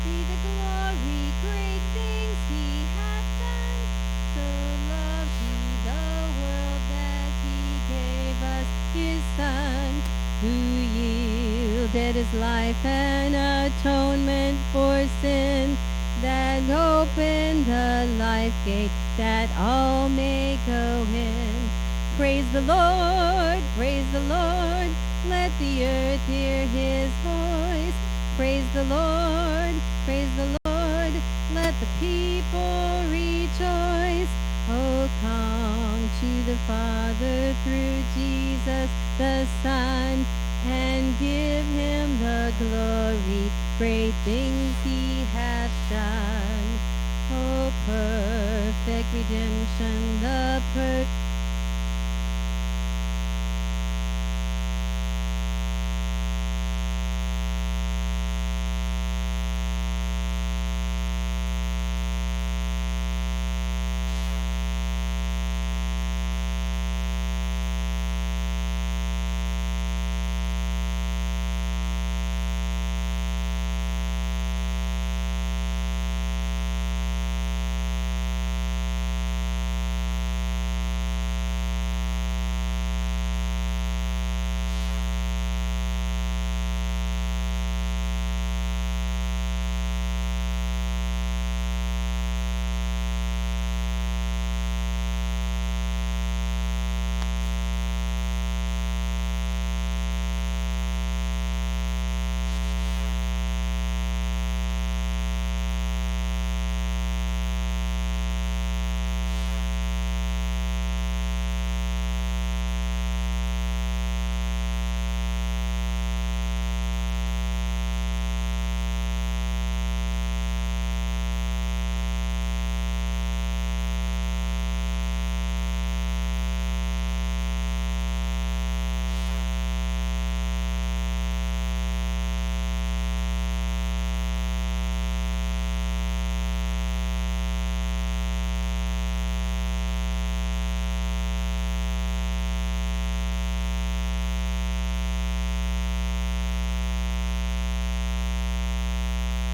See the glory, great things he hath done. So loved he the world that he gave us his Son, who yielded his life an atonement for sin, that opened the life gate that all may go in. Praise the Lord, praise the Lord, let the earth hear his voice. Praise the Lord, let the people rejoice. Oh, come to the Father through Jesus the Son, and give him the glory, great things he hath done. Oh, perfect redemption, the perfect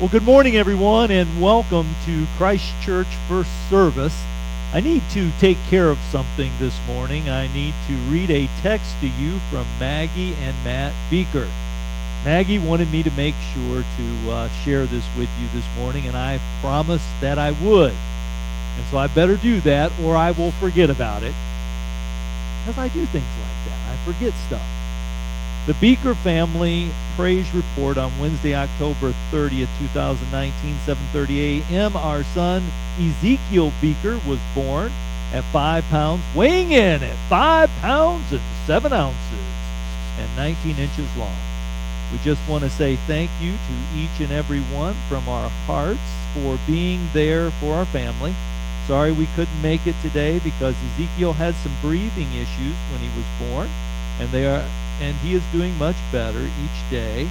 Well, good morning, everyone, and welcome to Christ Church First Service. I need to take care of something this morning. I need to read a text to you from Maggie and Matt Beaker. Maggie wanted me to make sure to share this with you this morning, and I promised that I would. And so I better do that, or I will forget about it. Because I do things like that. I forget stuff. The Beaker family praise report on Wednesday, October 30th, 2019, 7:30 a.m. Our son Ezekiel Beaker was born at 5 pounds, weighing in at 5 pounds and 7 ounces and 19 inches long. We just want to say thank you to each and every one from our hearts for being there for our family. Sorry we couldn't make it today because Ezekiel had some breathing issues when he was born, and he is doing much better each day.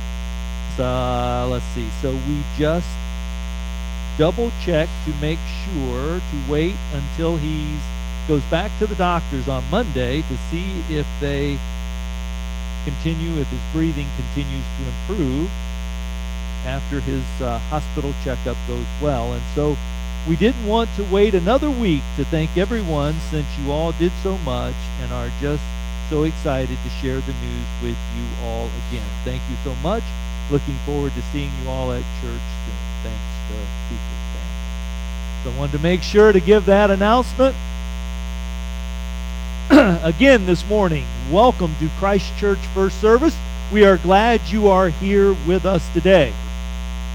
So let's see. So we just double check to make sure to wait until he goes back to the doctors on Monday to see if they continue, if his breathing continues to improve after his hospital checkup goes well. And so we didn't want to wait another week to thank everyone, since you all did so much and are just so excited to share the news with you all again. Thank you so much. Looking forward to seeing you all at church soon. Thanks to Beaker family. So I wanted to make sure to give that announcement. Again this morning, welcome to Christ Church First Service. We are glad you are here with us today.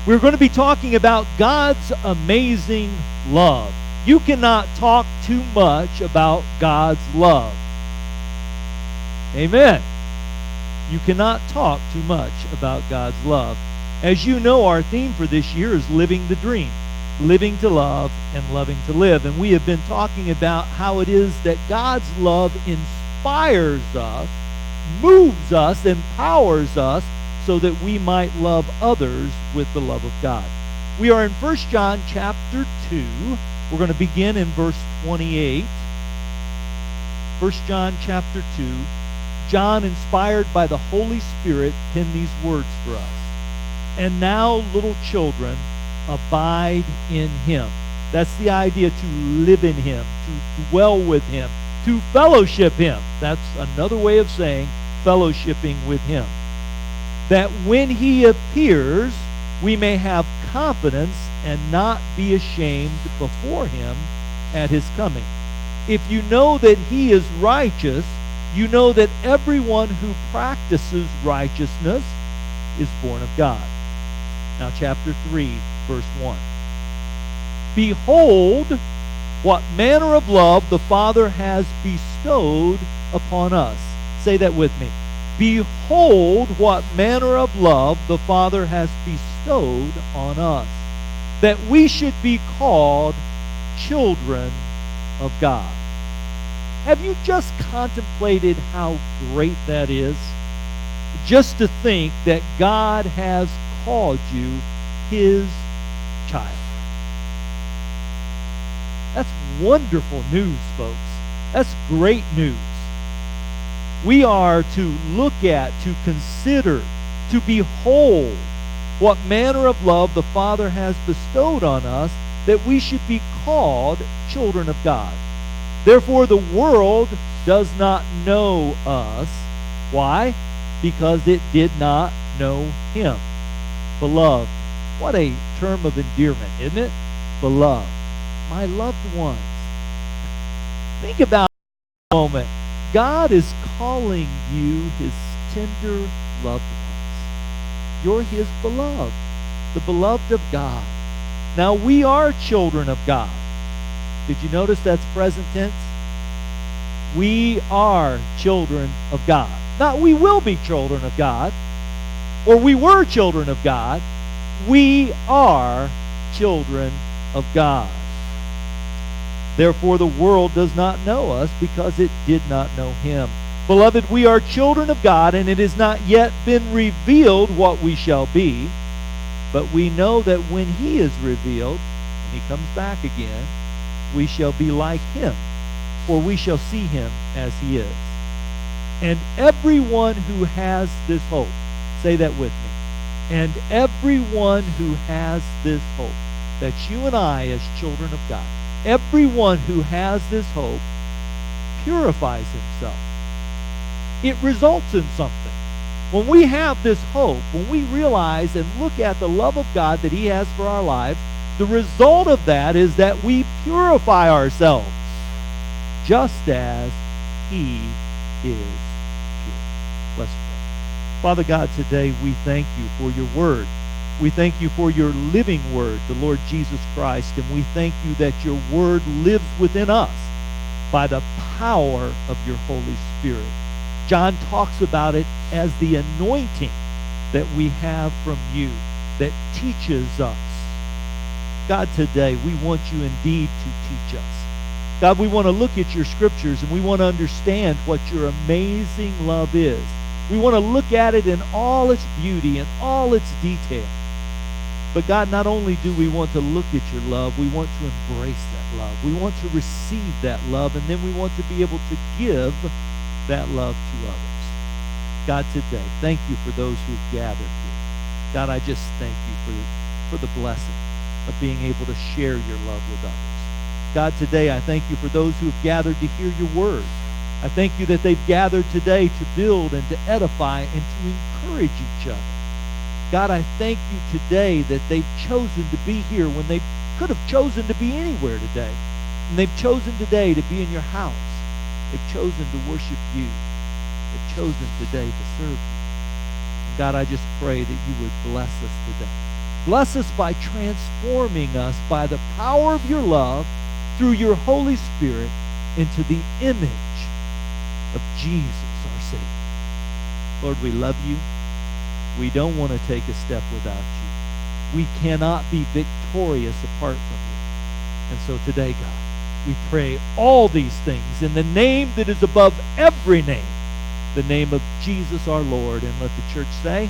We're going to be talking about God's amazing love. You cannot talk too much about God's love. Amen. You cannot talk too much about God's love. As you know, our theme for this year is living the dream, living to love and loving to live. And we have been talking about how it is that God's love inspires us, moves us, empowers us so that we might love others with the love of God. We are in 1 John chapter 2. We're going to begin in verse 28. 1 John chapter 2. John, inspired by the Holy Spirit, penned these words for us. And now, little children, abide in him. That's the idea, to live in him, to dwell with him, to fellowship him. That's another way of saying fellowshipping with him. That when he appears, we may have confidence and not be ashamed before him at his coming. If you know that he is righteous, you know that everyone who practices righteousness is born of God. Now, chapter 3, verse 1. Behold, what manner of love the Father has bestowed upon us. Say that with me. Behold, what manner of love the Father has bestowed on us, that we should be called children of God. Have you just contemplated how great that is? Just to think that God has called you his child. That's wonderful news, folks. That's great news. We are to look at, to consider, to behold what manner of love the Father has bestowed on us, that we should be called children of God. Therefore, the world does not know us. Why? Because it did not know him. Beloved. What a term of endearment, isn't it? Beloved. My loved ones. Think about it for a moment. God is calling you his tender loved ones. You're his beloved, the beloved of God. Now, we are children of God. Did you notice that's present tense? We are children of God. Not we will be children of God, or we were children of God. We are children of God. Therefore, the world does not know us because it did not know him. Beloved, we are children of God, and it has not yet been revealed what we shall be. But we know that when he is revealed, when he comes back again, we shall be like him, for we shall see him as he is. And everyone who has this hope, say that with me, and everyone who has this hope, that's you and I as children of God, everyone who has this hope purifies himself. It results in something. When we have this hope, when we realize and look at the love of God that he has for our lives, the result of that is that we purify ourselves just as he is pure. Let's pray. Father God, today we thank you for your word. We thank you for your living word, the Lord Jesus Christ, and we thank you that your word lives within us by the power of your Holy Spirit. John talks about it as the anointing that we have from you that teaches us. God, today we want you indeed to teach us. God, we want to look at your scriptures and we want to understand what your amazing love is. We want to look at it in all its beauty and all its detail. But God, not only do we want to look at your love, we want to embrace that love. We want to receive that love, and then we want to be able to give that love to others. God, today, thank you for those who have gathered here. God, I just thank you for the blessing of being able to share your love with others. God, today I thank you for those who have gathered to hear your word. I thank you that they've gathered today to build and to edify and to encourage each other. God, I thank you today that they've chosen to be here when they could have chosen to be anywhere today. And they've chosen today to be in your house. They've chosen to worship you. They've chosen today to serve you. And God, I just pray that you would bless us today. Bless us by transforming us by the power of your love through your Holy Spirit into the image of Jesus, our Savior. Lord, we love you. We don't want to take a step without you. We cannot be victorious apart from you. And so today, God, we pray all these things in the name that is above every name, the name of Jesus our Lord. And let the church say,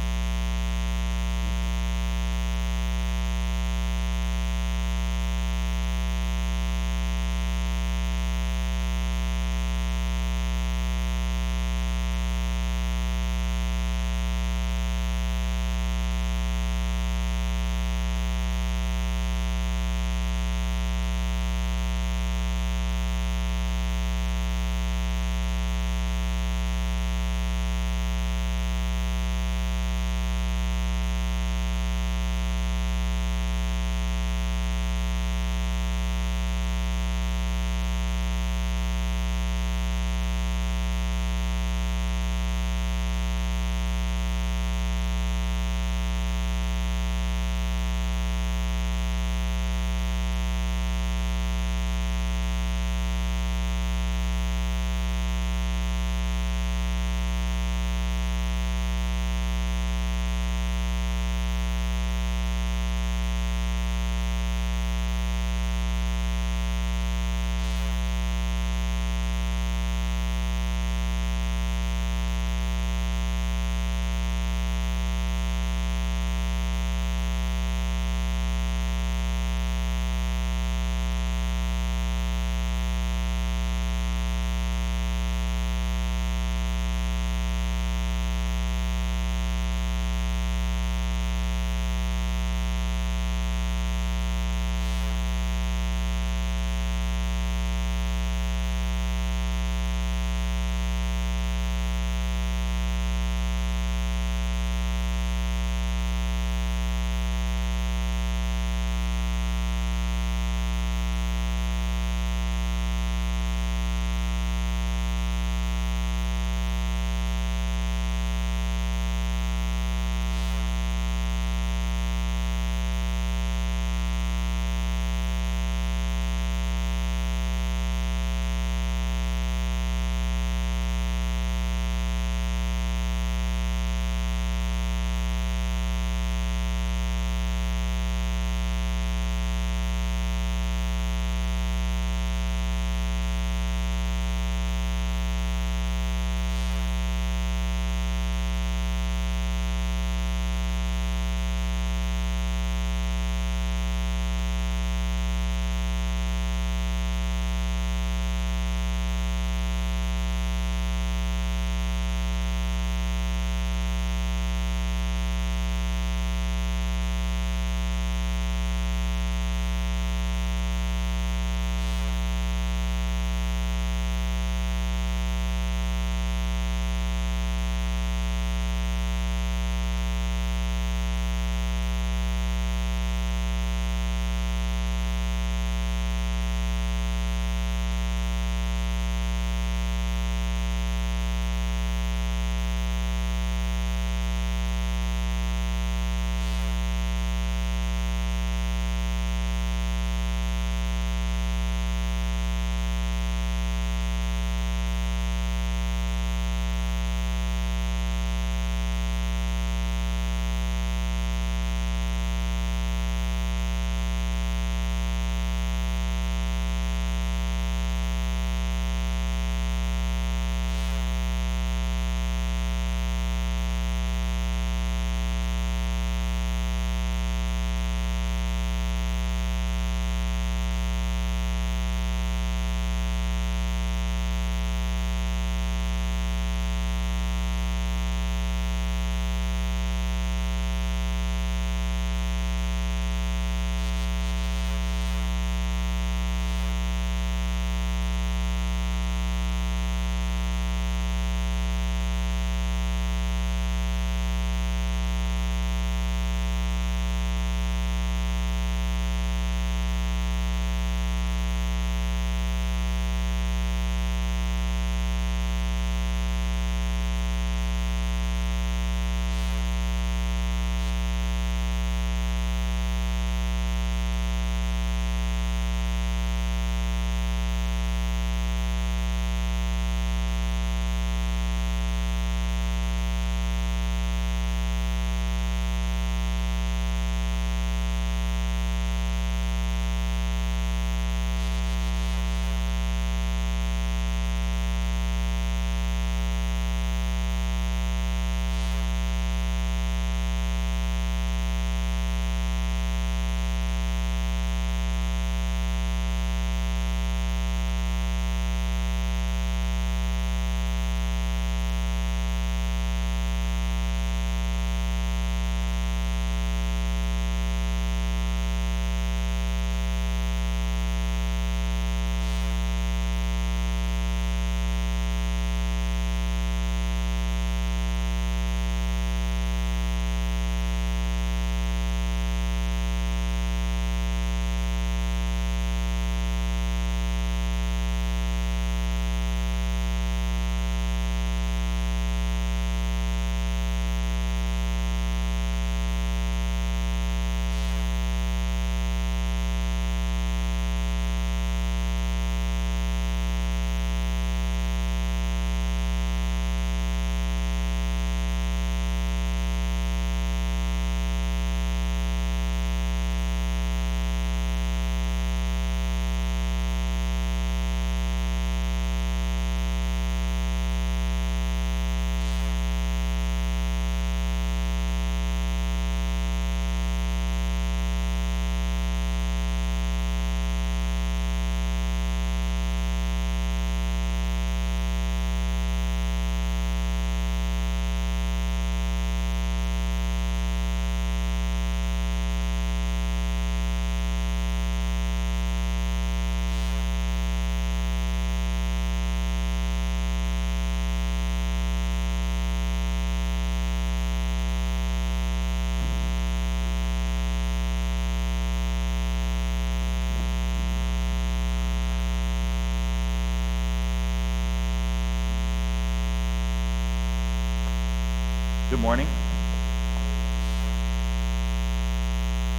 Good morning.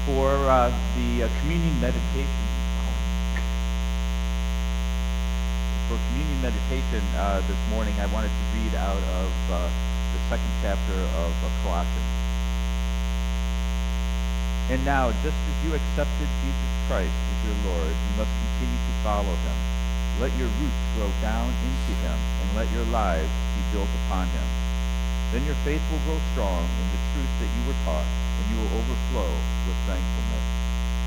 For the communion meditation, this morning, I wanted to read out of the second chapter of Colossians. And now, just as you accepted Jesus Christ as your Lord, you must continue to follow him. Let your roots grow down into him, and let your lives be built upon him. Then your faith will grow strong in the truth that you were taught, and you will overflow with thankfulness.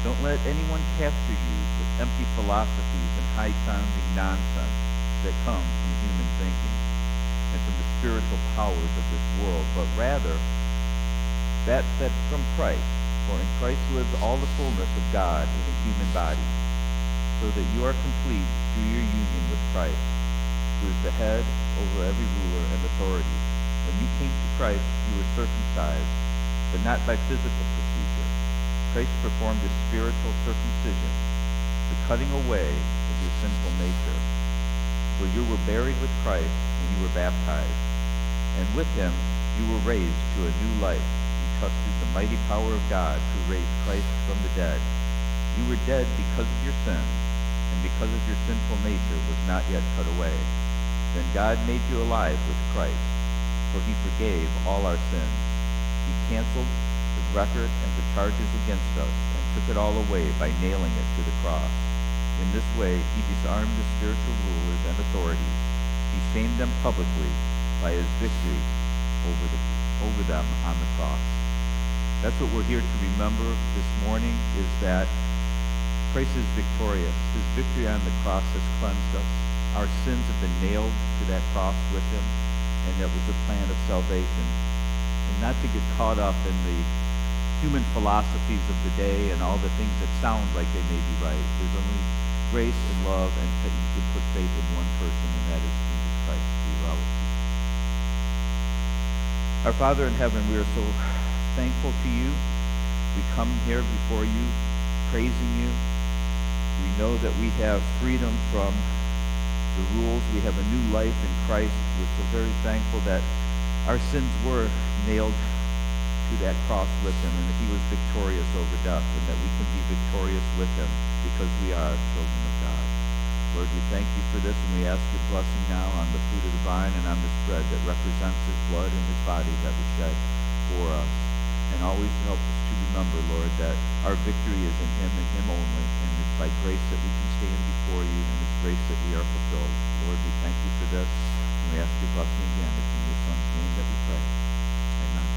Don't let anyone capture you with empty philosophies and high-sounding nonsense that come from human thinking and from the spiritual powers of this world, but rather that from Christ. For in Christ lives all the fullness of God in a human body, so that you are complete through your union with Christ, who is the head over every ruler and authority. When you came to Christ, you were circumcised, but not by physical procedure. Christ performed a spiritual circumcision, the cutting away of your sinful nature. For you were buried with Christ when you were baptized, and with him you were raised to a new life. You trusted the mighty power of God who raised Christ from the dead. You were dead because of your sins, and because of your sinful nature was not yet cut away. Then God made you alive with Christ, for he forgave all our sins. He canceled the record and the charges against us and took it all away by nailing it to the cross. In this way, he disarmed the spiritual rulers and authorities. He shamed them publicly by his victory over them on the cross. That's what we're here to remember this morning, is that Christ is victorious. His victory on the cross has cleansed us. Our sins have been nailed to that cross with him, and that was the plan of salvation. And not to get caught up in the human philosophies of the day and all the things that sound like they may be right. There's only grace and love, and that you can put faith in one person, and that is Jesus Christ, the relative. Our Father in heaven, we are so thankful to you. We come here before you, praising you. We know that we have freedom from the rules. We have a new life in Christ. We're so very thankful that our sins were nailed to that cross with him, and that he was victorious over death, and that we can be victorious with him because we are children of God. Lord, we thank you for this, and we ask your blessing now on the fruit of the vine and on this bread that represents his blood and his body that was shed for us. And always help us to remember, Lord, that our victory is in him and him only, and it's by grace that we can stand before you, and it's grace that we are fulfilled. Lord, we thank you for this, and we ask your blessing again. It's in your Son's name that we pray. Amen.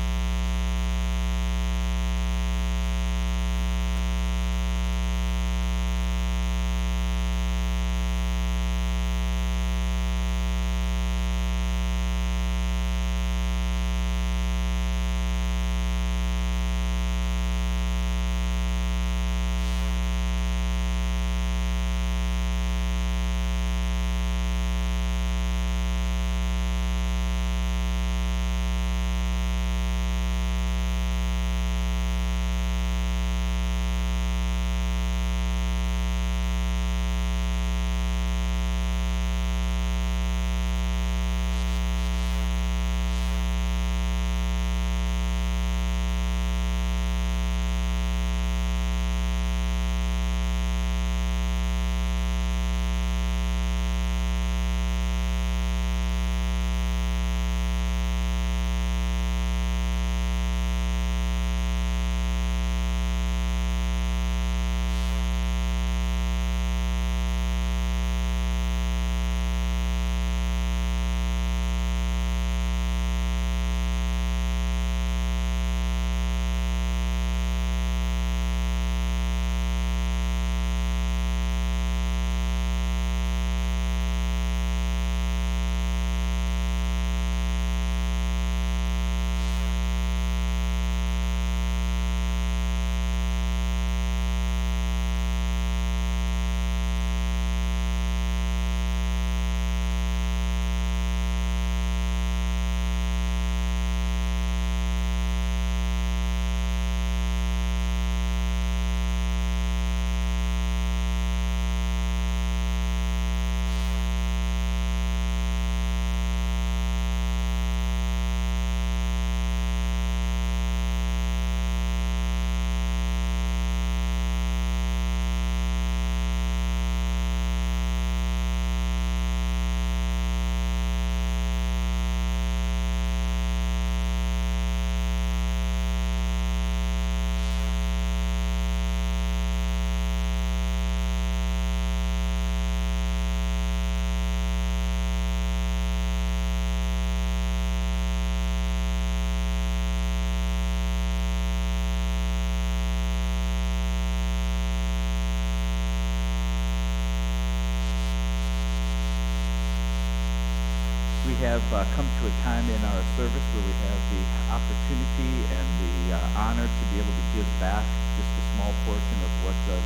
we have come to a time in our service where we have the opportunity and the honor to be able to give back just a small portion of what the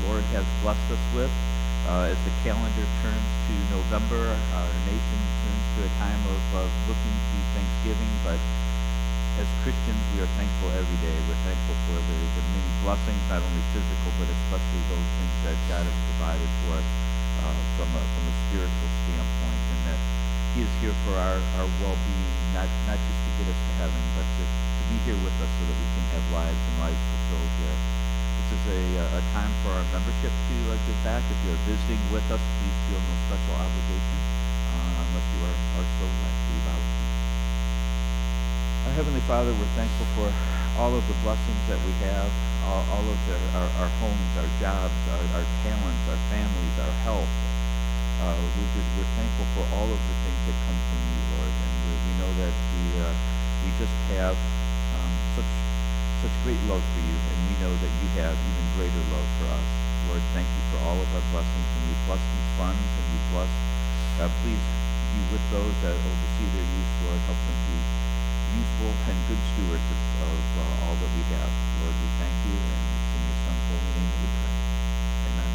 Lord has blessed us with. As the calendar turns to November, our nation turns to a time of looking to Thanksgiving, but as Christians, we are thankful every day. We're thankful for the many blessings, not only physical, but especially those things that God has provided for us from a spiritual standpoint, and that He is here for our well-being, not just to get us to heaven, but to be here with us so that we can have lives and lives fulfilled here. This is a time for our membership to give back. If you are visiting with us, please feel no special obligation unless you are so led. Will you bow with me? Our Heavenly Father, we're thankful for all of the blessings that we have, all of our homes, our jobs, our talents, our families, our health. We're thankful for all of the things that come from you, Lord, and we know that we just have such great love for you, and we know that you have even greater love for us. Lord, thank you for all of our blessings, and we bless these funds, and we bless, please be with those that oversee their use, Lord. Help them be useful and good stewards of all that we have. Lord, we thank you, and it's in your Son's holy name that we pray. Amen.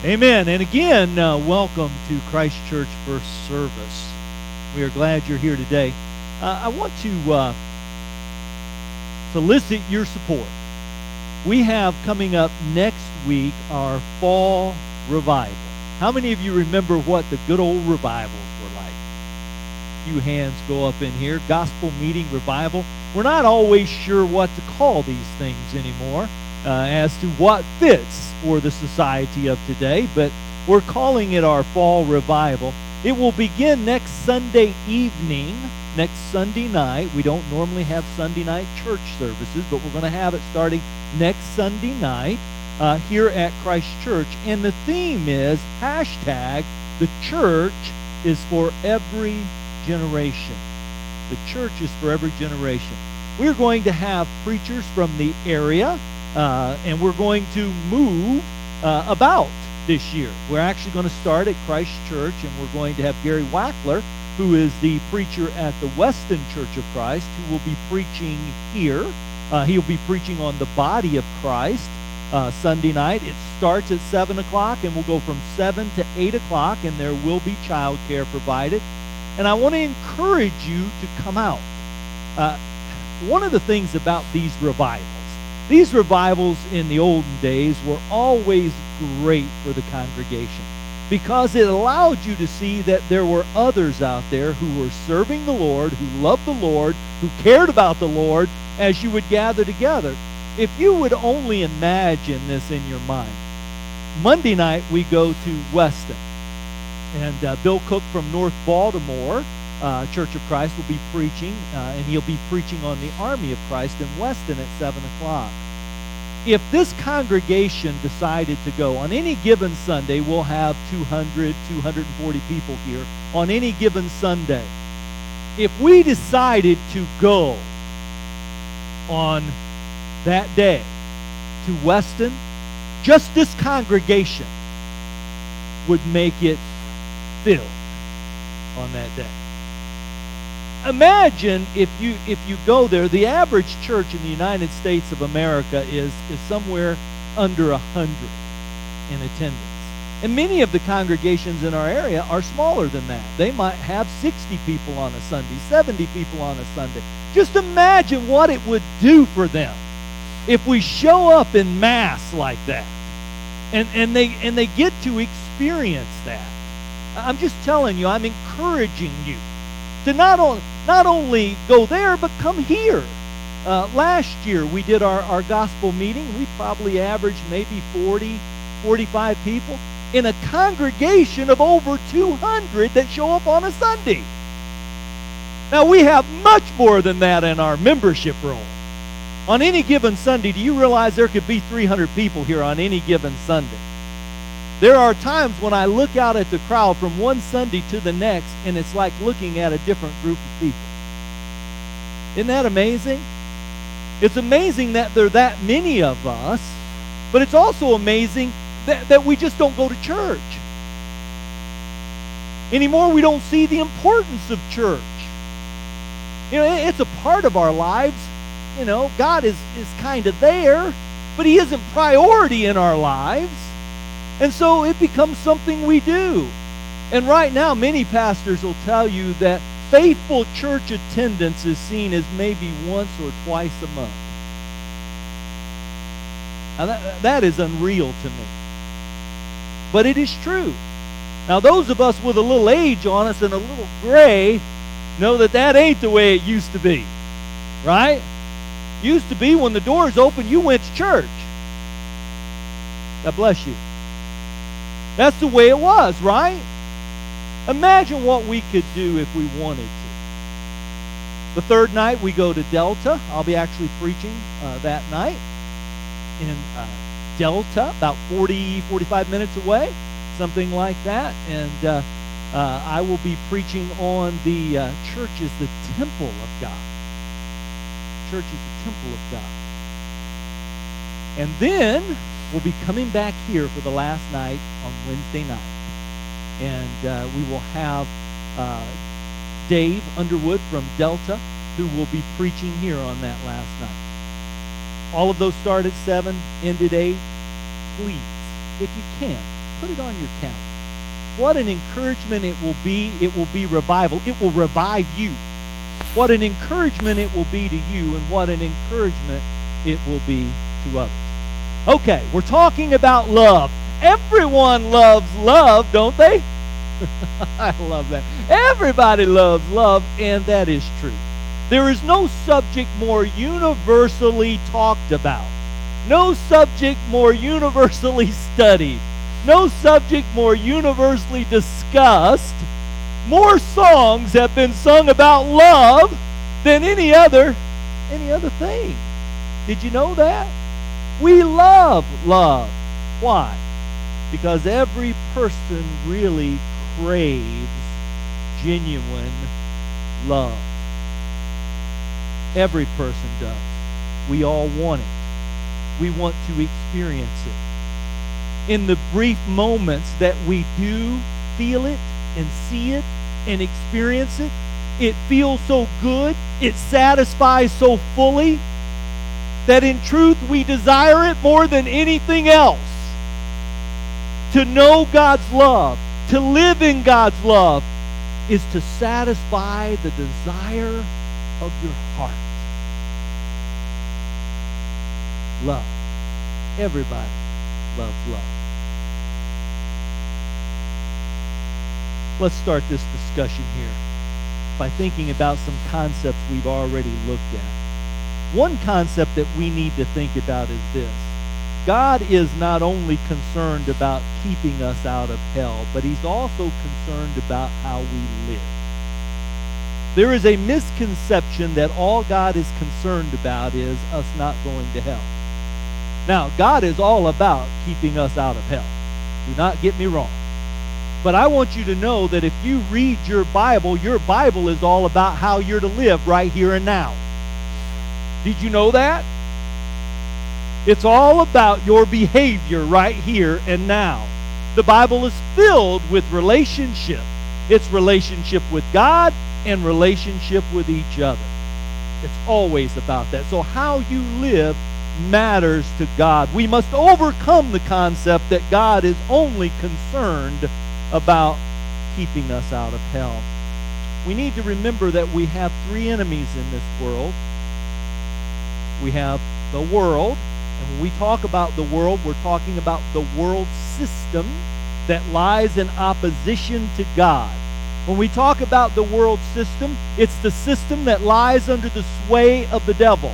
Amen. And again, welcome to Christ Church First Service. We are glad you're here today. I want to solicit your support. We have coming up next week our fall revival. How many of you remember what the good old revivals were like? A few hands go up in here. Gospel meeting revival. We're not always sure what to call these things anymore as to what fits for the society of today, but we're calling it our fall revival. It will begin next Sunday evening, next Sunday night. We don't normally have Sunday night church services, but we're going to have it starting next Sunday night here at Christ Church. And the theme is hashtag the church is for every generation. The church is for every generation. We're going to have preachers from the area, and we're going to move about this year. We're actually going to start at Christ Church, and we're going to have Gary Wackler, who is the preacher at the Weston Church of Christ, who will be preaching here. He'll be preaching on the body of Christ Sunday night. It starts at 7 o'clock, and we'll go from 7 to 8 o'clock, and there will be child care provided. And I want to encourage you to come out. One of the things about these revivals in the olden days were always great for the congregation because it allowed you to see that there were others out there who were serving the Lord, who loved the Lord, who cared about the Lord as you would gather together. If you would only imagine this in your mind. Monday night we go to Weston, and Bill Cook from North Baltimore Church of Christ will be preaching, and he'll be preaching on the Army of Christ in Weston at 7 o'clock. If this congregation decided to go, on any given Sunday, we'll have 200, 240 people here on any given Sunday. If we decided to go on that day to Weston, just this congregation would make it filled on that day. Imagine if you go there, the average church in the United States of America is somewhere under 100 in attendance. And many of the congregations in our area are smaller than that. They might have 60 people on a Sunday, 70 people on a Sunday. Just imagine what it would do for them if we show up in mass like that. And they get to experience that. I'm just telling you, I'm encouraging you to not only go there, but come here. Last year, we did our gospel meeting. We probably averaged maybe 40, 45 people in a congregation of over 200 that show up on a Sunday. Now, we have much more than that in our membership roll. On any given Sunday, do you realize there could be 300 people here on any given Sunday? There are times when I look out at the crowd from one Sunday to the next, and it's like looking at a different group of people. Isn't that amazing? It's amazing that there are that many of us, but it's also amazing that we just don't go to church. Anymore, we don't see the importance of church. You know, it's a part of our lives. You know, God is kind of there, but He isn't priority in our lives. And so it becomes something we do. And right now, many pastors will tell you that faithful church attendance is seen as maybe once or twice a month. Now that is unreal to me. But it is true. Now those of us with a little age on us and a little gray know that ain't the way it used to be. Right? Used to be when the doors open, you went to church. God bless you. That's the way it was, right? Imagine what we could do if we wanted to. The third night, we go to Delta. I'll be actually preaching that night in Delta, about 40, 45 minutes away, something like that. And I will be preaching on the church is the temple of God. Church is the temple of God. And then we'll be coming back here for the last night on Wednesday night. And we will have Dave Underwood from Delta, who will be preaching here on that last night. All of those start at 7, end at 8. Please, if you can, Put it on your calendar. What an encouragement it will be. It will be revival. It will revive you. What an encouragement it will be to you, and what an encouragement it will be to others. Okay, we're talking about love. Everyone loves love, don't they? I love that. Everybody loves love, and that is true. There is no subject more universally talked about, no subject more universally studied, no subject more universally discussed. More songs have been sung about love than any other thing. Did you know that? We love love. Why? Because every person really craves genuine love. Every person does. We all want it. We want to experience it. In the brief moments that we do feel it and see it and experience it, it feels so good, it satisfies so fully, that in truth we desire it more than anything else. To know God's love, to live in God's love, is to satisfy the desire of your heart. Love. Everybody loves love. Let's start this discussion here by thinking about some concepts we've already looked at. One concept that we need to think about is this. God is not only concerned about keeping us out of hell, but he's also concerned about how we live. There is a misconception that all God is concerned about is us not going to hell. Now, God is all about keeping us out of hell. Do not get me wrong. But I want you to know that if you read your Bible is all about how you're to live right here and now. Did you know that? It's all about your behavior right here and now. The Bible is filled with relationship. It's relationship with God and relationship with each other. It's always about that. So how you live matters to God. We must overcome the concept that God is only concerned about keeping us out of hell. We need to remember that we have three enemies in this world. We have the world, and when we talk about the world, we're talking about the world system that lies in opposition to God. When we talk about the world system, it's the system that lies under the sway of the devil.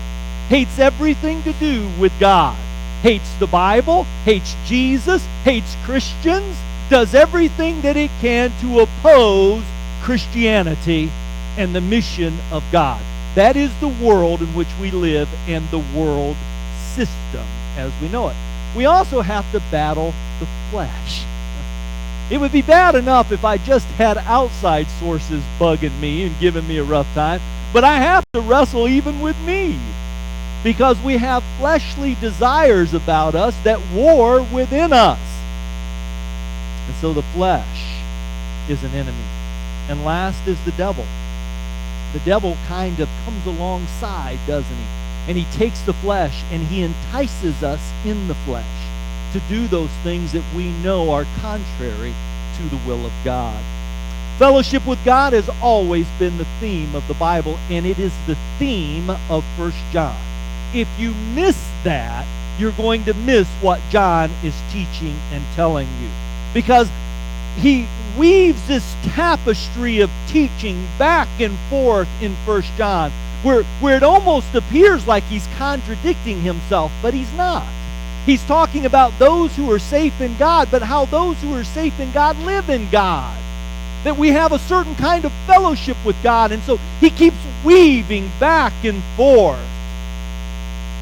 Hates everything to do with God. Hates the Bible, hates Jesus, hates Christians, does everything that it can to oppose Christianity and the mission of God. That is the world in which we live and the world system as we know it. We also have to battle the flesh. It would be bad enough if I just had outside sources bugging me and giving me a rough time, but I have to wrestle even with me because we have fleshly desires about us that war within us. And so the flesh is an enemy. And last is the devil. The devil kind of comes alongside, doesn't he? And he takes the flesh and he entices us in the flesh to do those things that we know are contrary to the will of God. Fellowship with God has always been the theme of the Bible, and it is the theme of 1 John. If you miss that, you're going to miss what John is teaching and telling you. Because he weaves this tapestry of teaching back and forth in 1 John, where it almost appears like he's contradicting himself, but he's not. He's talking about those who are safe in God, but how those who are safe in God live in God. That we have a certain kind of fellowship with God, and so he keeps weaving back and forth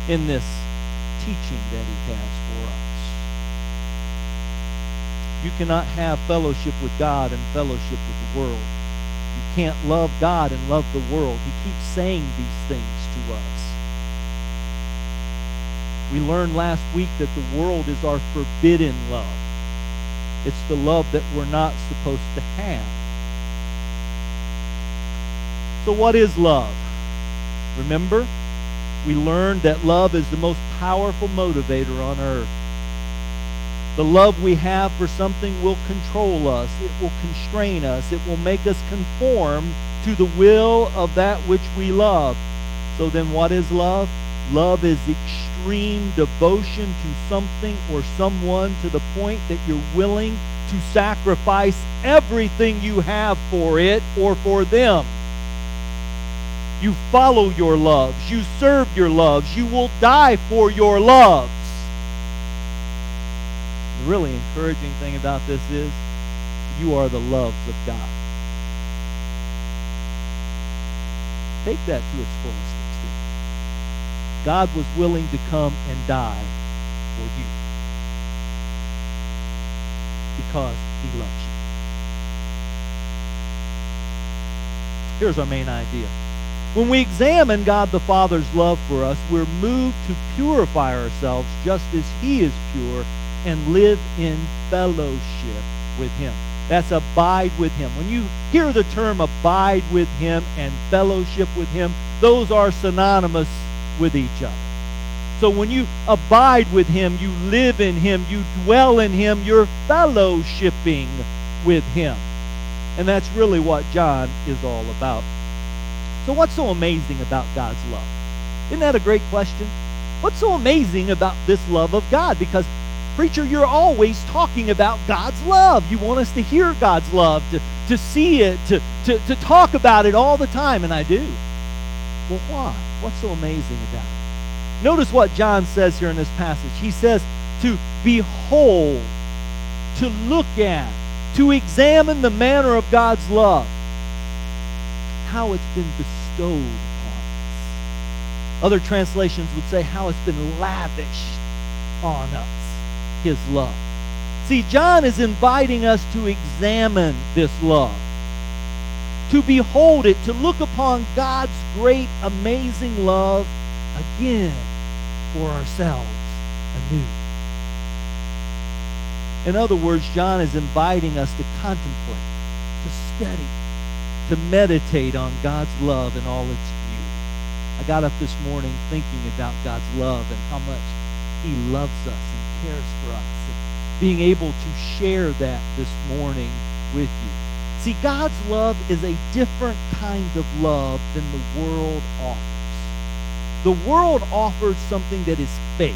in this teaching that he has for us. You cannot have fellowship with God and fellowship with the world. You can't love God and love the world. He keeps saying these things to us. We learned last week that the world is our forbidden love. It's the love that we're not supposed to have. So what is love? Remember, we learned that love is the most powerful motivator on earth. The love we have for something will control us. It will constrain us. It will make us conform to the will of that which we love. So then what is love? Love is extreme devotion to something or someone to the point that you're willing to sacrifice everything you have for it or for them. You follow your loves. You serve your loves. You will die for your loves. The really encouraging thing about this is you are the loves of God. Take that to its fullest extent. God was willing to come and die for you because he loves you. Here's our main idea. When we examine God the Father's love for us, we're moved to purify ourselves just as he is pure and live in fellowship with him. That's abide with him. When you hear the term abide with him and fellowship with him, those are synonymous with each other. So when you abide with him, you live in him, you dwell in him, you're fellowshipping with him. And that's really what John is all about. So what's so amazing about God's love? Isn't that a great question? What's so amazing about this love of God? Because, preacher, you're always talking about God's love. You want us to hear God's love, to see it, to talk about it all the time, and I do. Well, why? What's so amazing about it? Notice what John says here in this passage. He says to behold, to look at, to examine the manner of God's love, how it's been bestowed on us. Other translations would say how it's been lavished on us, his love. See, John is inviting us to examine this love, to behold it, to look upon God's great, amazing love again for ourselves anew. In other words, John is inviting us to contemplate, to study, to meditate on God's love in all its beauty. I got up this morning thinking about God's love and how much he loves us and cares for us, and being able to share that this morning with you. See, God's love is a different kind of love than the world offers. The world offers something that is fake.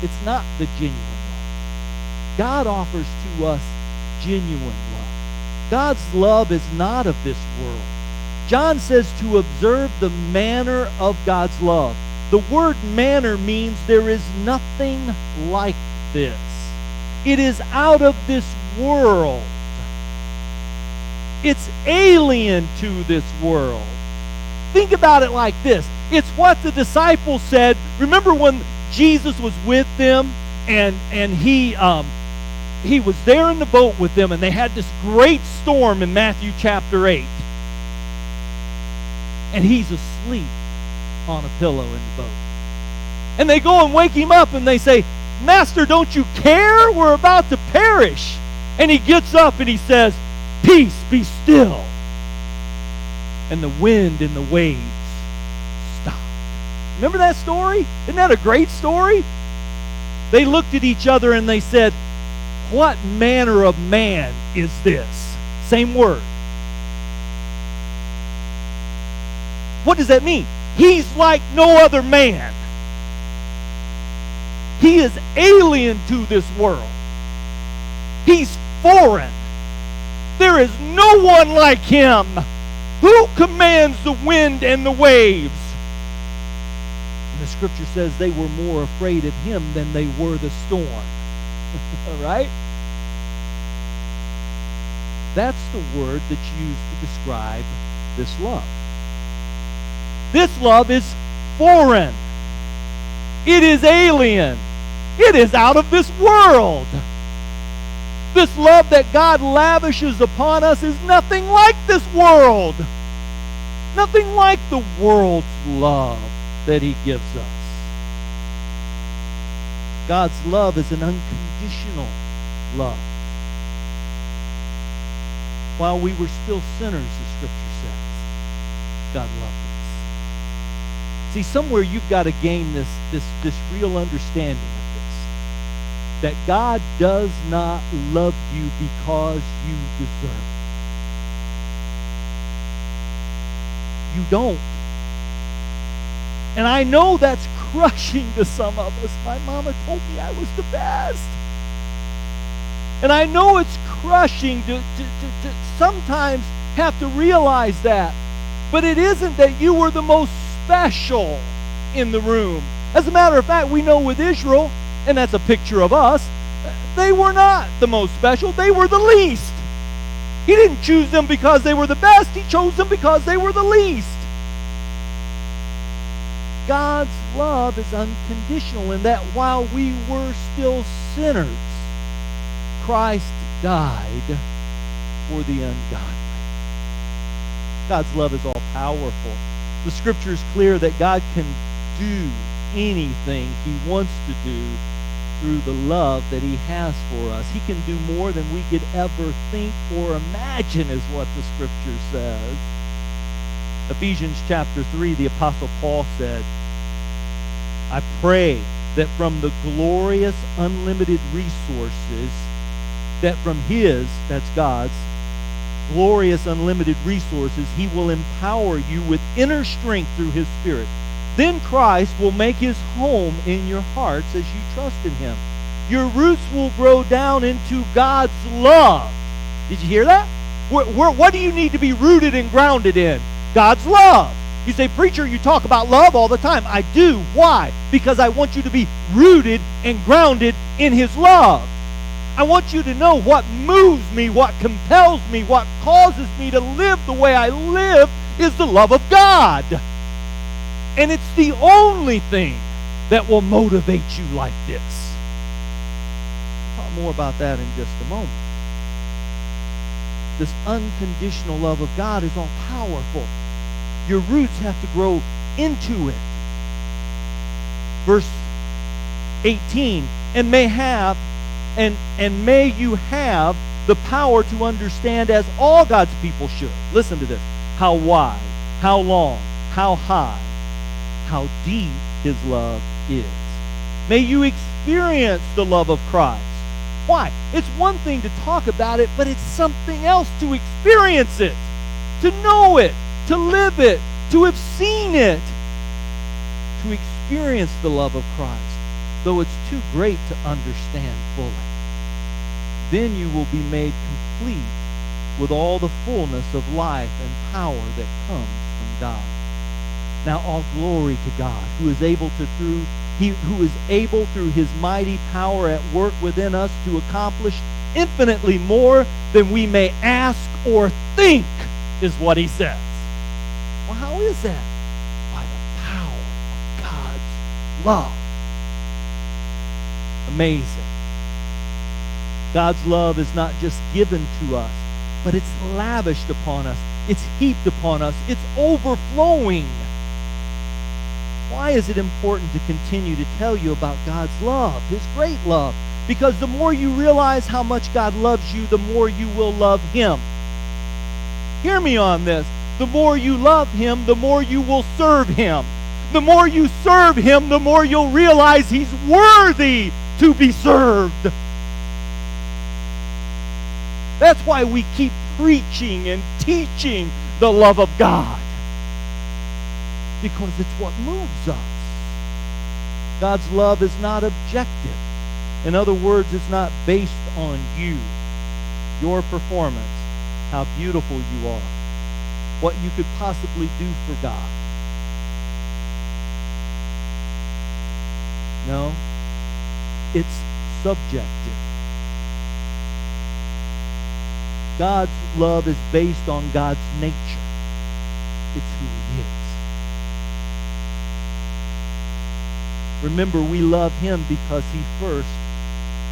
It's not the genuine love. God offers to us genuine love. God's love is not of this world. John says to observe the manner of God's love. The word manner means there is nothing like this. It is out of this world. It's alien to this world. Think about it like this. It's what the disciples said. Remember when Jesus was with them and he was there in the boat with them, and they had this great storm in Matthew chapter 8. And he's asleep on a pillow in the boat. And they go and wake him up and they say, "Master, don't you care? We're about to perish." And he gets up and he says, "Peace, be still." And the wind and the waves stopped. Remember that story? Isn't that a great story? They looked at each other and they said, "What manner of man is this?" Same word. What does that mean? He's like no other man. He is alien to this world. He's foreign. There is no one like him. Who commands the wind and the waves? And the scripture says they were more afraid of him than they were the storm. Right? That's the word that's used to describe this love. This love is foreign. It is alien. It is out of this world. This love that God lavishes upon us is nothing like this world. Nothing like the world's love that he gives us. God's love is an unconditional love. While we were still sinners, the scripture says, God loved us. See, somewhere you've got to gain this real understanding of this. that God does not love you because you deserve it. You don't. And I know that's crushing to some of us. My mama told me I was the best. And I know it's crushing to sometimes have to realize that. But it isn't that you were the most special in the room. As a matter of fact, we know with Israel, and that's a picture of us, they were not the most special. They were the least. He didn't choose them because they were the best. He chose them because they were the least. God's love is unconditional in that while we were still sinners, Christ died for the ungodly. God's love is all powerful. The scripture is clear that God can do anything he wants to do through the love that he has for us. He can do more than we could ever think or imagine, is what the scripture says. Ephesians chapter 3, the Apostle Paul said, I pray that from the glorious, unlimited resources, that from his, that's God's, glorious, unlimited resources, he will empower you with inner strength through his Spirit. Then Christ will make his home in your hearts as you trust in him. Your roots will grow down into God's love. Did you hear that? What do you need to be rooted and grounded in? God's love. You say, preacher, you talk about love all the time. I do. Why? Because I want you to be rooted and grounded in his love. I want you to know what moves me, what compels me, what causes me to live the way I live is the love of God. And it's the only thing that will motivate you like this. We'll talk more about that in just a moment. This unconditional love of God is all powerful. Your roots have to grow into it. Verse 18, and may you have the power to understand as all God's people should. Listen to this. How wide, how long, how high, how deep his love is. May you experience the love of Christ. Why? It's one thing to talk about it, but it's something else to experience it, to know it, to live it, to have seen it, to experience the love of Christ, though it's too great to understand fully. Then you will be made complete with all the fullness of life and power that comes from God. Now all glory to God, who is able through his mighty power at work within us to accomplish infinitely more than we may ask or think, is what he says. Well, how is that? By the power of God's love. Amazing. God's love is not just given to us, but it's lavished upon us. It's heaped upon us. It's overflowing. Why is it important to continue to tell you about God's love, his great love? Because the more you realize how much God loves you, the more you will love him. Hear me on this. The more you love him, the more you will serve him. The more you serve him, the more you'll realize he's worthy to be served. That's why we keep preaching and teaching the love of God. Because it's what moves us. God's love is not objective. In other words, it's not based on you, your performance, how beautiful you are, what you could possibly do for God. No, it's subjective. God's love is based on God's nature. It's who he is. Remember, we love him because he first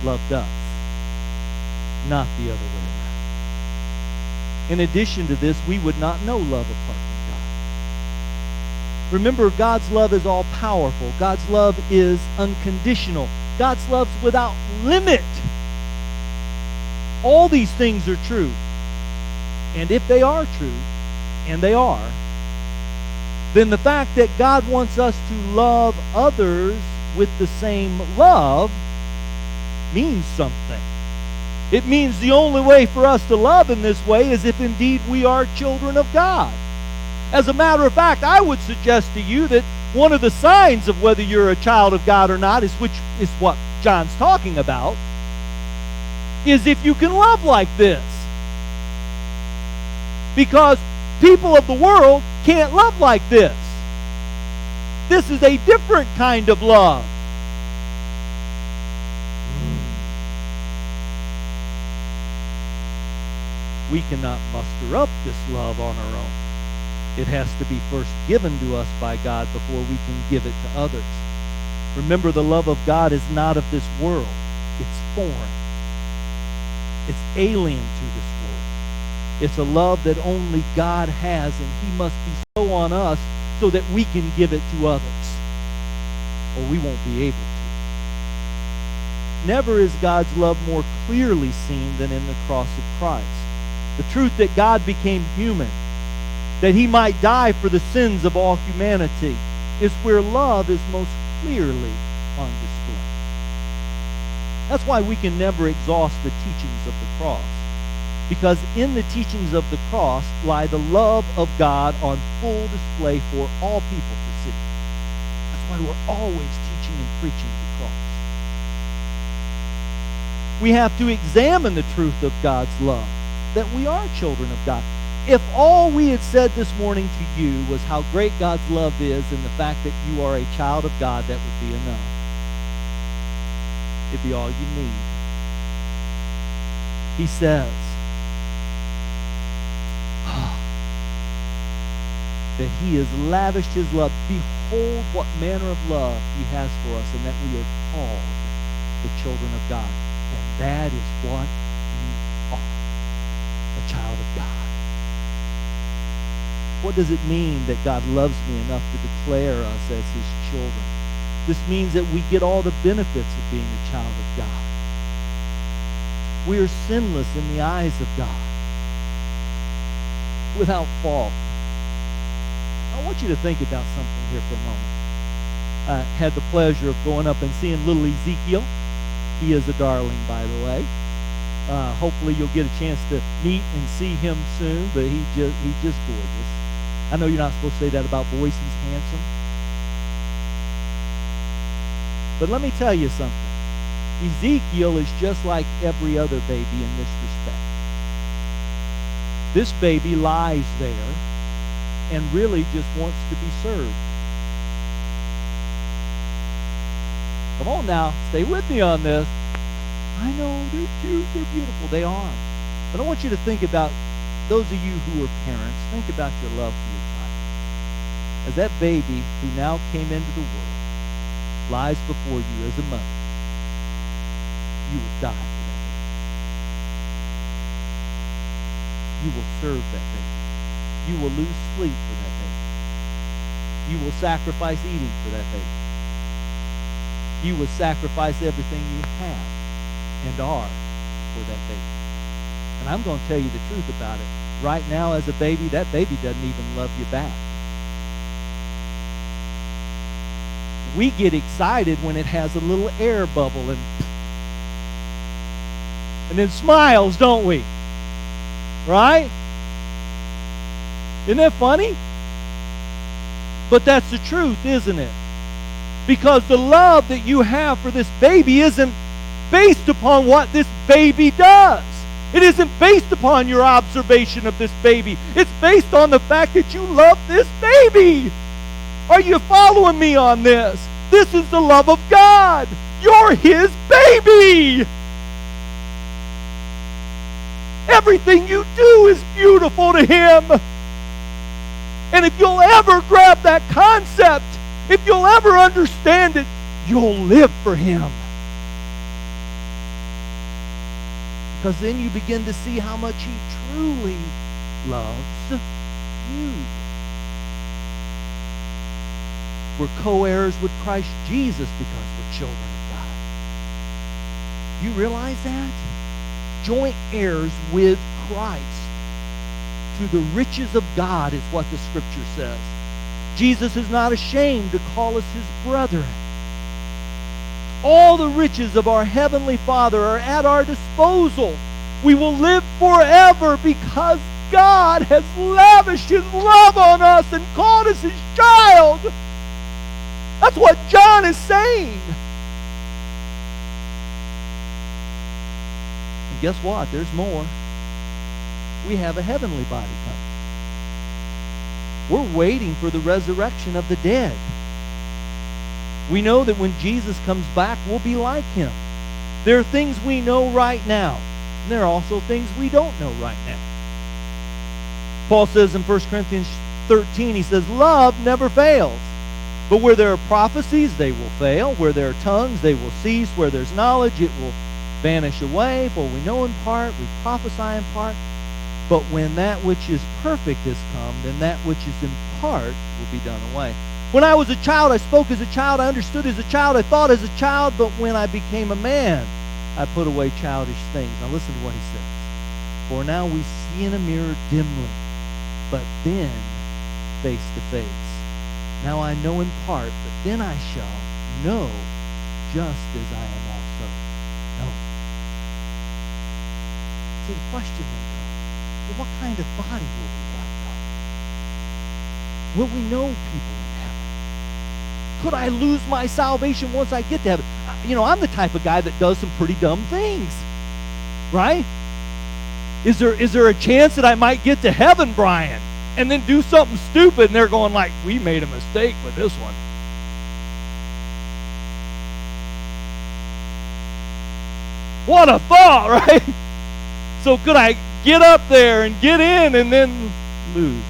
loved us, not the other way around. In addition to this, we would not know love apart from God. Remember, God's love is all powerful. God's love is unconditional. God's love's without limit. All these things are true. And if they are true, and they are, then the fact that God wants us to love others with the same love means something. It means the only way for us to love in this way is if indeed we are children of God. As a matter of fact, I would suggest to you that one of the signs of whether you're a child of God or not is what John's talking about, is if you can love like this. Because people of the world can't love like this. This is a different kind of love. We cannot muster up this love on our own. It has to be first given to us by God before we can give it to others. Remember, the love of God is not of this world. It's foreign. It's alien to this world. It's a love that only God has, and He must bestow on us so that we can give it to others, or we won't be able to. Never is God's love more clearly seen than in the cross of Christ. The truth that God became human, that He might die for the sins of all humanity, is where love is most clearly on display. That's why we can never exhaust the teachings of the cross, because in the teachings of the cross lie the love of God on full display for all people to see. That's why we're always teaching and preaching the cross. We have to examine the truth of God's love, that we are children of God. If all we had said this morning to you was how great God's love is and the fact that you are a child of God, that would be enough. It'd be all you need. He says that He has lavished His love. Behold what manner of love He has for us, and that we are called the children of God. And that is what you are, a child of God. What does it mean that God loves me enough to declare us as His children? This means that we get all the benefits of being a child of God. We are sinless in the eyes of God, without fault. I want you to think about something here for a moment. I had the pleasure of going up and seeing little Ezekiel. He is a darling, by the way. Hopefully you'll get a chance to meet and see him soon, but he's just gorgeous. I know you're not supposed to say that about boys. He's handsome. But let me tell you something. Ezekiel is just like every other baby in this respect. This baby lies there and really just wants to be served. Come on now, stay with me on this. I know, they're cute, they're beautiful, they are. But I want you to think about, those of you who are parents, think about your love for your child. As that baby who now came into the world lies before you as a mother, you will die for that baby. You will serve that baby. You will lose sleep for that baby. You will sacrifice eating for that baby. You will sacrifice everything you have and are for that baby. And I'm going to tell you the truth about it. Right now, as a baby, that baby doesn't even love you back. We get excited when it has a little air bubble and then smiles, don't we? Right? Isn't that funny? But that's the truth, isn't it? Because the love that you have for this baby isn't based upon what this baby does. It isn't based upon your observation of this baby. It's based on the fact that you love this baby. Are you following me on this? This is the love of God. You're His baby. Everything you do is beautiful to Him. And if you'll ever grab that concept, if you'll ever understand it, you'll live for Him. Because then you begin to see how much He truly loves you. We're co-heirs with Christ Jesus because we're children of God. You realize that? Joint heirs with Christ to the riches of God is what the Scripture says. Jesus is not ashamed to call us His brethren. All the riches of our Heavenly Father are at our disposal. We will live forever because God has lavished His love on us and called us His child. That's what John is saying. And guess what? There's more. We have a heavenly body coming. We're waiting for the resurrection of the dead. We know that when Jesus comes back, we'll be like Him. There are things we know right now, and there are also things we don't know right now. Paul says in 1 Corinthians 13, he says, love never fails. But where there are prophecies, they will fail. Where there are tongues, they will cease. Where there's knowledge, it will vanish away. For we know in part, we prophesy in part. But when that which is perfect has come, then that which is in part will be done away. When I was a child, I spoke as a child, I understood as a child, I thought as a child, but when I became a man, I put away childish things. Now listen to what he says. For now we see in a mirror dimly, but then face to face. Now I know in part, but then I shall know just as I am also known. See, the question then comes, well, what kind of body will we have, God? Will we know people in heaven? Could I lose my salvation once I get to heaven? You know, I'm the type of guy that does some pretty dumb things, right? Is there a chance that I might get to heaven, Brian, and then do something stupid, and they're going like, we made a mistake with this one? What a thought, right? So could I get up there and get in and then lose?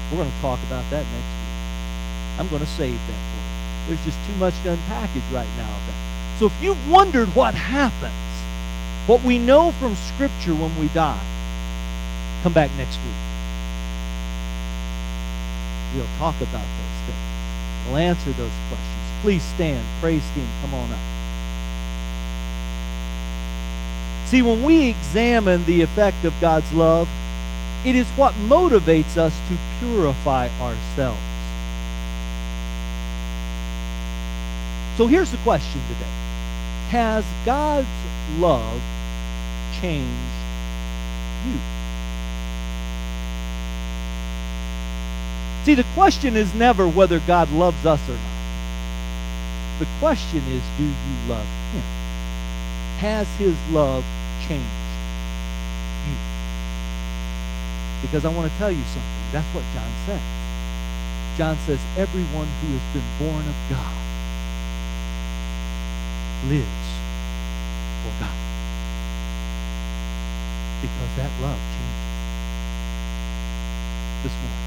We're going to talk about that next week. I'm going to save that for you. There's just too much to unpackage right now of that. So if you've wondered what happens, what we know from Scripture when we die, come back next week. We'll talk about those things. We'll answer those questions. Please stand. Praise team, come on up. See, when we examine the effect of God's love, it is what motivates us to purify ourselves. So here's the question today. Has God's love changed you? See, the question is never whether God loves us or not. The question is, do you love Him? Has His love changed you? Because I want to tell you something. That's what John says. John says, everyone who has been born of God lives for God. Because that love changes. This morning,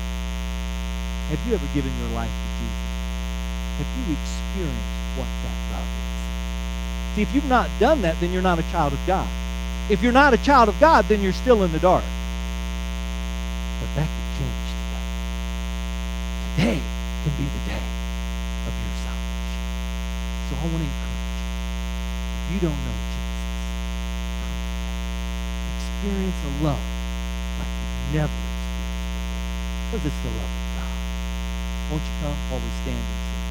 have you ever given your life to Jesus? Have you experienced what that love is? See, if you've not done that, then you're not a child of God. If you're not a child of God, then you're still in the dark. But that can change today. Today can be the day of your salvation. So I want to encourage you. If you don't know Jesus, come today. Experience a love like you've never experienced before. Because it's the love of God. Won't you come while we stand and sing?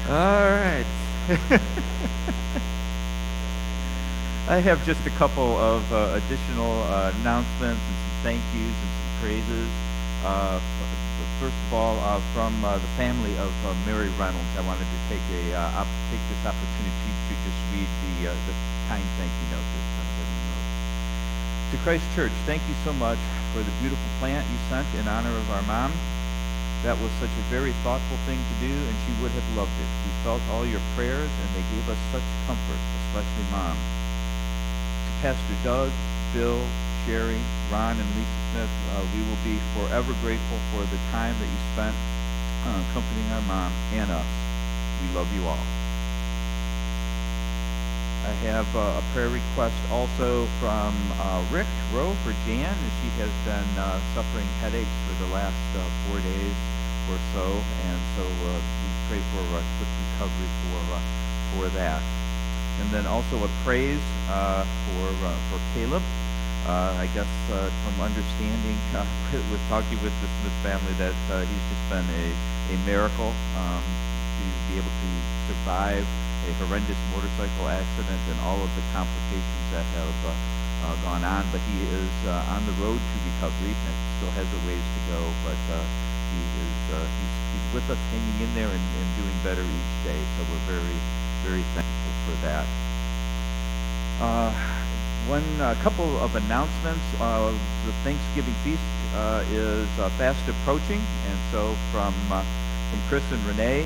All right. I have just a couple of additional announcements and some thank yous and some praises. First of all, from the family of Mary Reynolds, I wanted to take this opportunity to just read the kind thank you note that we wrote. To Christ Church, thank you so much for the beautiful plant you sent in honor of our mom. That was such a very thoughtful thing to do, and she would have loved it. We felt all your prayers, and they gave us such comfort, especially Mom. To Pastor Doug, Bill, Sherry, Ron, and Lisa Smith, we will be forever grateful for the time that you spent accompanying our mom and us. We love you all. I have a prayer request also from Rick Rowe for Jan, as she has been suffering headaches for the last 4 days or so, and so we pray for a quick recovery for that. And then also a praise for Caleb. I guess from understanding with talking with the Smith family that he's just been a miracle to be able to survive a horrendous motorcycle accident and all of the complications that have gone on, but he is on the road to recovery and still has a ways to go, but he's with us, hanging in there and doing better each day, so we're very, very thankful for that. A couple of announcements. The Thanksgiving feast is fast approaching, and so from Chris and Renee,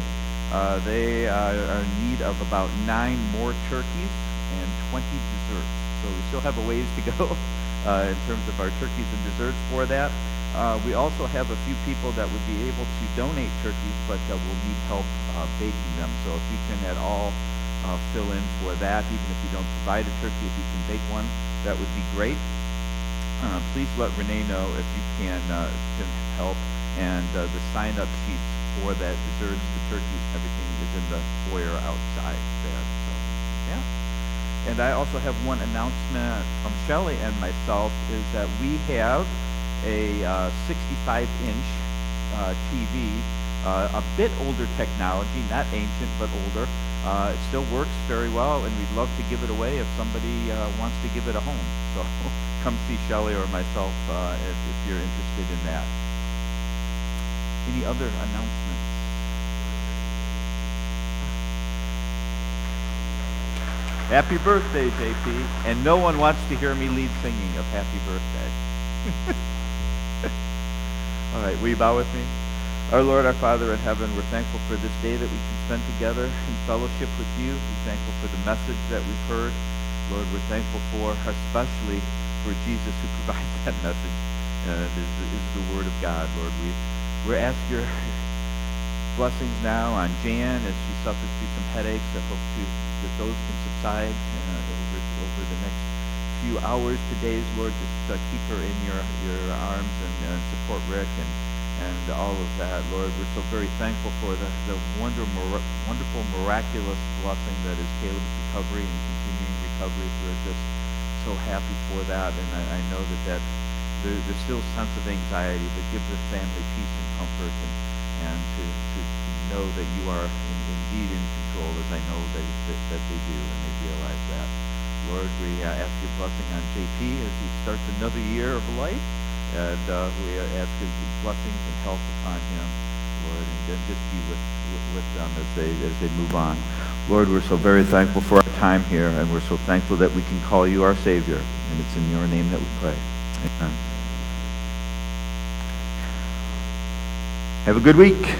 they are in need of about 9 more turkeys and 20 desserts. So we still have a ways to go in terms of our turkeys and desserts for that. We also have a few people that would be able to donate turkeys, but will need help baking them. So if you can at all fill in for that, even if you don't provide a turkey, if you can bake one, that would be great. Please let Renee know if you can help. And the sign-up sheets for that desserts, the turkeys, everything is in the foyer outside there. So, yeah. And I also have one announcement from Shelley and myself, is that we have a 65-inch TV, a bit older technology, not ancient, but older. It still works very well, and we'd love to give it away if somebody wants to give it a home. So come see Shelley or myself if you're interested in that. Any other announcements? Happy birthday, JP. And no one wants to hear me lead singing of happy birthday. All right, will you bow with me? Our Lord, our Father in heaven, we're thankful for this day that we can spend together in fellowship with you. We're thankful for the message that we've heard. Lord, we're thankful for, especially for Jesus who provides that message, and is the Word of God. Lord, we ask your blessings now on Jan as she suffers through some headaches. I hope that those can subside over the next few hours to days. Lord, just keep her in your arms and support Rick and all of that. Lord, we're so very thankful for the wonderful, miraculous blessing that is Caleb's recovery and continuing recovery. We're just so happy for that, and I know that there's still a sense of anxiety, but give the family peace and comfort, and to know that you are indeed in control, as I know that they do, and they realize that. Lord, we ask your blessing on JP as he starts another year of life, and we ask your blessings and health upon him, Lord, and then just be with them as they move on. Lord, we're so very thankful for our time here, and we're so thankful that we can call you our Savior, and it's in your name that we pray. Amen. Have a good week.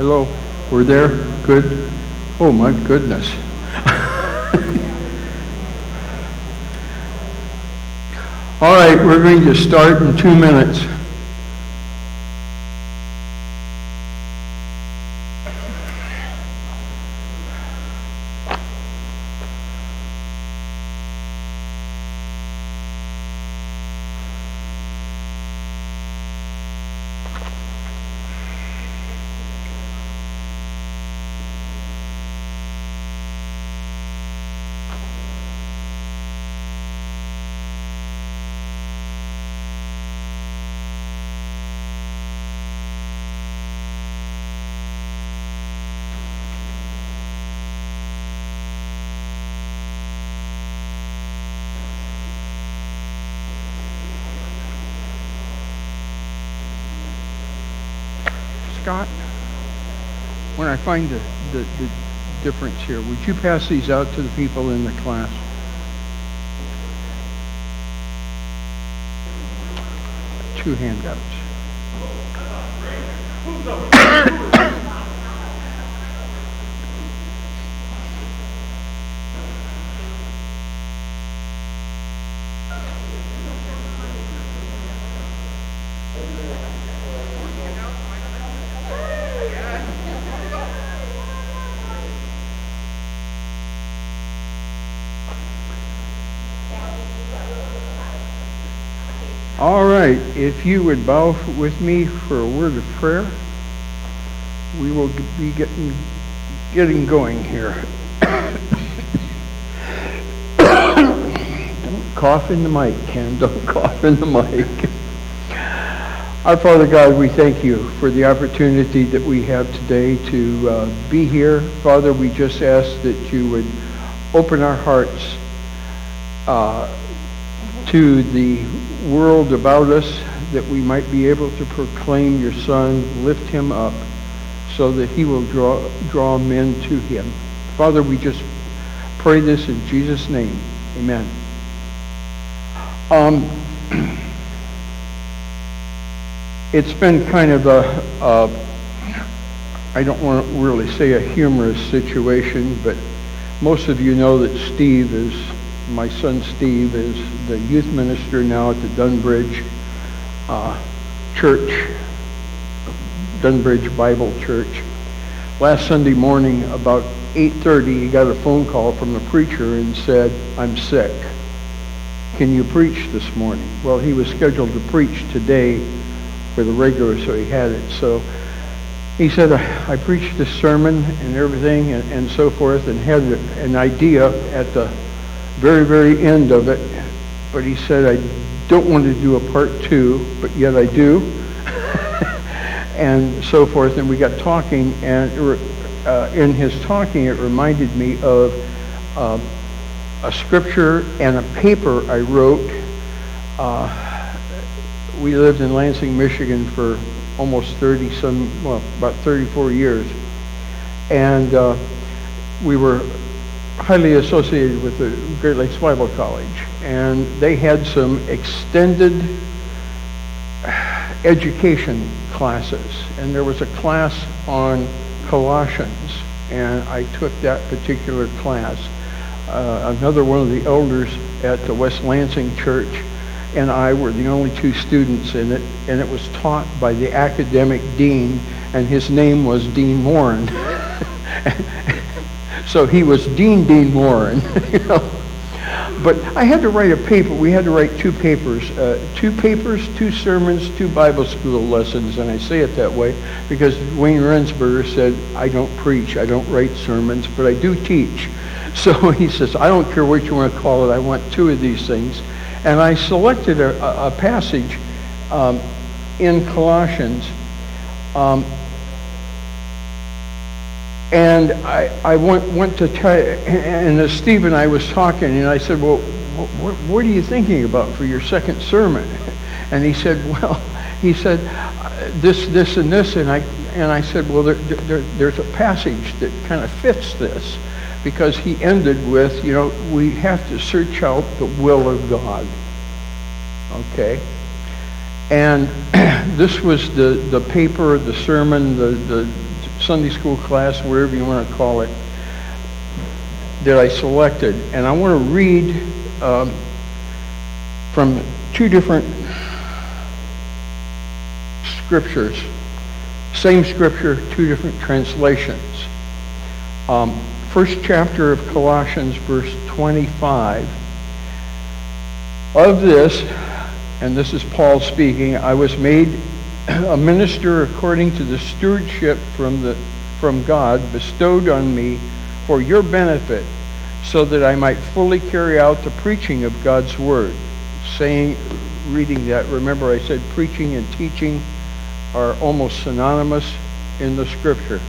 Hello. We're there? Good? Oh, my goodness. All right, we're going to start in 2 minutes. Scott, when I find the difference here, would you pass these out to the people in the class? Two handouts. All right, if you would bow with me for a word of prayer, we will be getting going here. Don't cough in the mic, Ken. Don't cough in the mic. Our Father God, we thank you for the opportunity that we have today to be here. Father, we just ask that you would open our hearts to the world about us, that we might be able to proclaim your Son, lift him up, so that he will draw men to him. Father, we just pray this in Jesus' name. Amen. It's been kind of I don't want to really say a humorous situation, but most of you know that my son Steve is the youth minister now at the Dunbridge Church, Dunbridge Bible Church. Last Sunday morning, about 8:30, he got a phone call from the preacher and said, "I'm sick. Can you preach this morning?" Well, he was scheduled to preach today for the regular, so he had it. So he said, I preached this sermon and everything and so forth, and had an idea at the very, very end of it, but he said, I don't want to do a part 2, but yet I do, and so forth. And we got talking, and in his talking, it reminded me of a scripture and a paper I wrote. We lived in Lansing, Michigan for almost about 34 years, and we were highly associated with the Great Lakes Bible College, and they had some extended education classes, and there was a class on Colossians, and I took that particular class. Another one of the elders at the West Lansing Church and I were the only 2 students in it, and it was taught by the academic dean, and his name was Dean Warren. So he was Dean Warren, you know. But I had to write a paper. We had to write 2 papers, 2 sermons, 2 Bible school lessons, and I say it that way because Wayne Rensberger said, I don't preach, I don't write sermons, but I do teach. So he says, I don't care what you want to call it, I want 2 of these things. And I selected a passage in Colossians, and I went to try, and Steve and I was talking, and I said, well, what are you thinking about for your second sermon? And he said, this and this, and I said, well, there's a passage that kind of fits this, because he ended with, we have to search out the will of God. Okay? And this was the paper, the sermon, the Sunday school class, whatever you want to call it, that I selected. And I want to read from two different scriptures. Same scripture, two different translations. First chapter of Colossians, verse 25. Of this, and this is Paul speaking, I was made a minister according to the stewardship from God bestowed on me for your benefit, so that I might fully carry out the preaching of God's word. Reading that, remember I said preaching and teaching are almost synonymous in the scripture.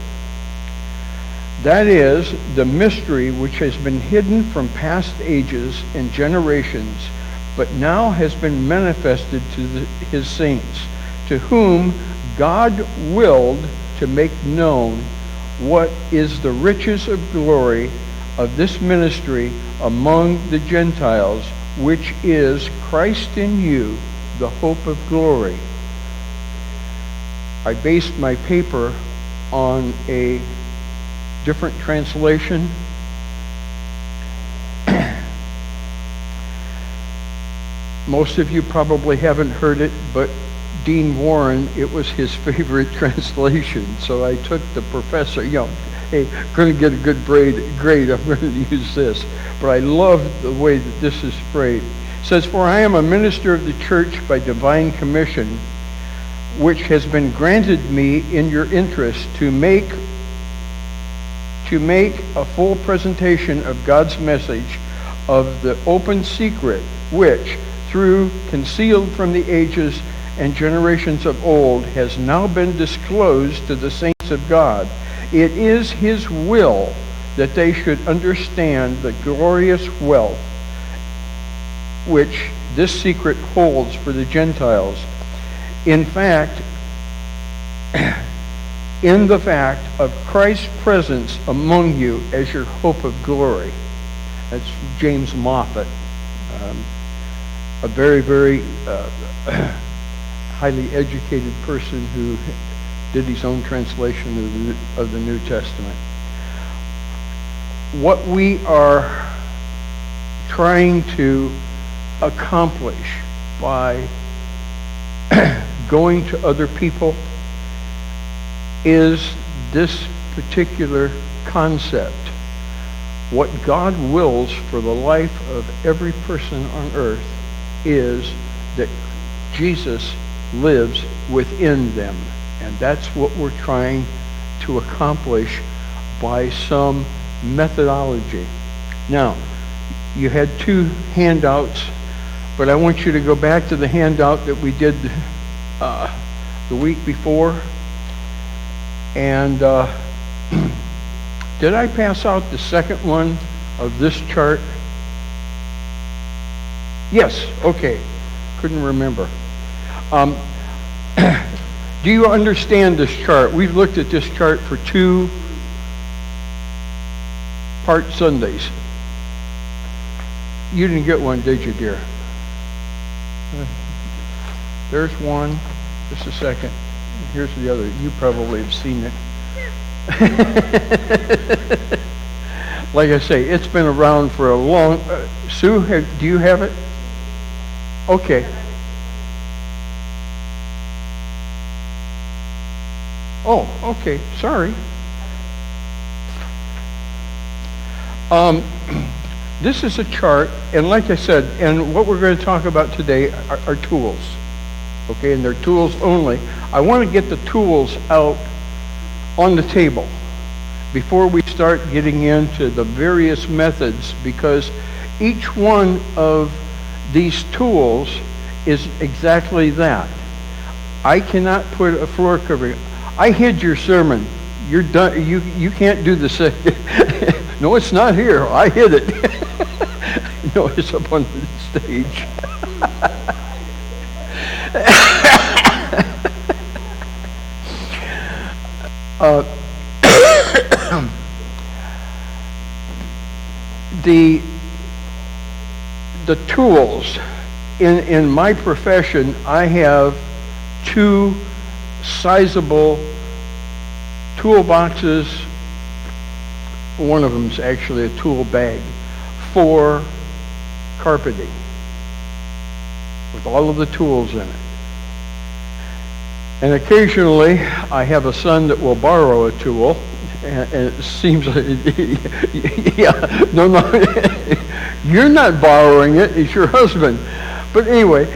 That is, the mystery which has been hidden from past ages and generations, but now has been manifested to his saints, to whom God willed to make known what is the riches of glory of this ministry among the Gentiles, which is Christ in you, the hope of glory. I based my paper on a different translation. Most of you probably haven't heard it, but Dean Warren, it was his favorite translation. So I took the professor, hey, going to get a good grade, I'm going to use this. But I love the way that this is phrased. It says, "For I am a minister of the church by divine commission, which has been granted me in your interest to make a full presentation of God's message of the open secret, which, through concealed from the ages and generations of old, has now been disclosed to the saints of God. It is his will that they should understand the glorious wealth which this secret holds for the Gentiles. In fact, in the fact of Christ's presence among you as your hope of glory." That's James Moffat, a very, very highly educated person who did his own translation of the New Testament. What we are trying to accomplish by going to other people is this particular concept. What God wills for the life of every person on earth is that Jesus lives within them. And that's what we're trying to accomplish by some methodology. Now, you had two handouts, but I want you to go back to the handout that we did the week before. And did I pass out the second one of this chart? Yes, okay. Couldn't remember. Do you understand this chart? We've looked at this chart for 2 part Sundays. You didn't get one, did you, dear? There's one. Just a second. Here's the other. You probably have seen it. Like I say, it's been around for a long... Sue, do you have it? Okay. Oh, okay. Sorry. This is a chart, and like I said, and what we're going to talk about today are tools. Okay, and they're tools only. I want to get the tools out on the table before we start getting into the various methods, because each one of these tools is exactly that. I cannot put a floor covering. I hid your sermon. You're done. You can't do the second. No, it's not here. I hid it. No, it's up on the stage. The tools in my profession, I have 2 sizable toolboxes. One of them's actually a tool bag for carpeting with all of the tools in it. And occasionally I have a son that will borrow a tool, and it seems like, yeah, no, you're not borrowing it, it's your husband. But anyway,